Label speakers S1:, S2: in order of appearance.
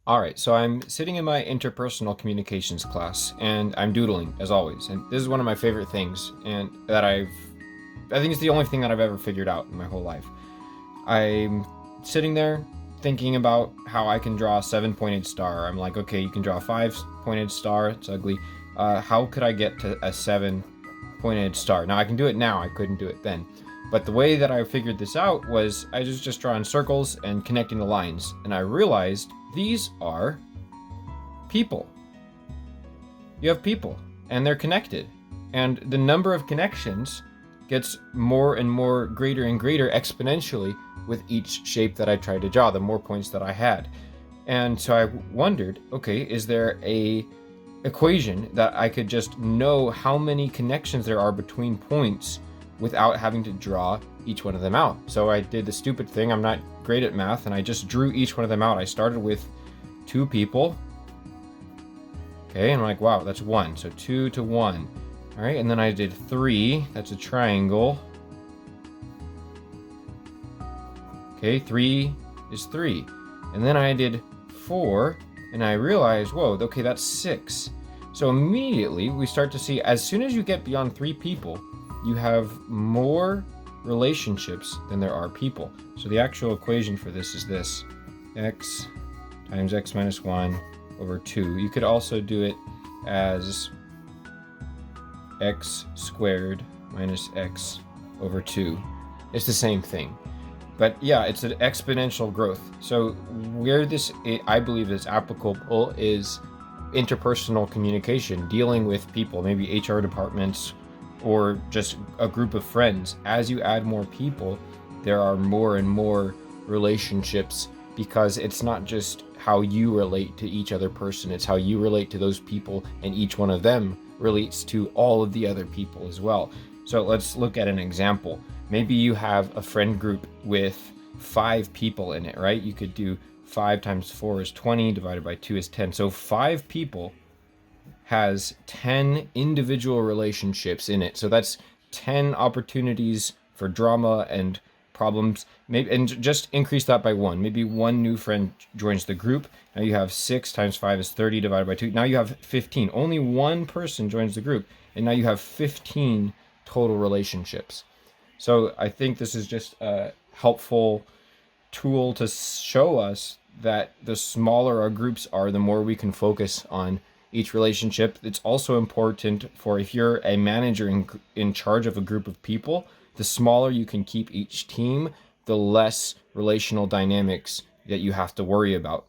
S1: All right, so I'm sitting in my interpersonal communications class and I'm doodling as always. And this is one of my favorite things and I think it's the only thing that I've ever figured out in my whole life. I'm sitting there thinking about how I can draw a 7-pointed star. I'm like, okay, you can draw a 5-pointed star. It's ugly. How could I get to a 7-pointed star? Now I can do it now. I couldn't do it then. But the way that I figured this out was I was just drawing circles and connecting the lines. And I realized these are people. You have people, and they're connected. And the number of connections gets more and more greater and greater exponentially with each shape that I tried to draw, the more points that I had. And so I wondered, okay, is there a equation that I could just know how many connections there are between points without having to draw each one of them out? So I did the stupid thing. I'm not great at math, and I just drew each one of them out. I started with 2 people. Okay, and I'm like, wow, that's 1. So 2 to 1. All right, and then I did 3. That's a triangle. Okay, 3 is 3. And then I did 4, and I realized, whoa, okay, that's 6. So immediately we start to see, as soon as you get beyond 3 people, you have more relationships than there are people. So the actual equation for this is this: x times x minus 1 over 2. You could also do it as x squared minus x over 2. It's the same thing. But yeah, it's an exponential growth. So where this, I believe, is applicable is interpersonal communication, dealing with people, maybe HR departments or just a group of friends. As you add more people, there are more and more relationships, because it's not just how you relate to each other person, it's how you relate to those people, and each one of them relates to all of the other people as well. So let's look at an example. Maybe you have a friend group with 5 people in it, right? You could do 5 times 4 is 20, divided by 2 is 10. So 5 people has 10 individual relationships in it. So that's 10 opportunities for drama and problems. Maybe, and just increase that by 1. Maybe 1 new friend joins the group. Now you have 6 times 5 is 30, divided by 2. Now you have 15. Only 1 person joins the group, and now you have 15 total relationships. So I think this is just a helpful tool to show us that the smaller our groups are, the more we can focus on each relationship. It's also important for, if you're a manager in charge of a group of people, the smaller you can keep each team, the less relational dynamics that you have to worry about.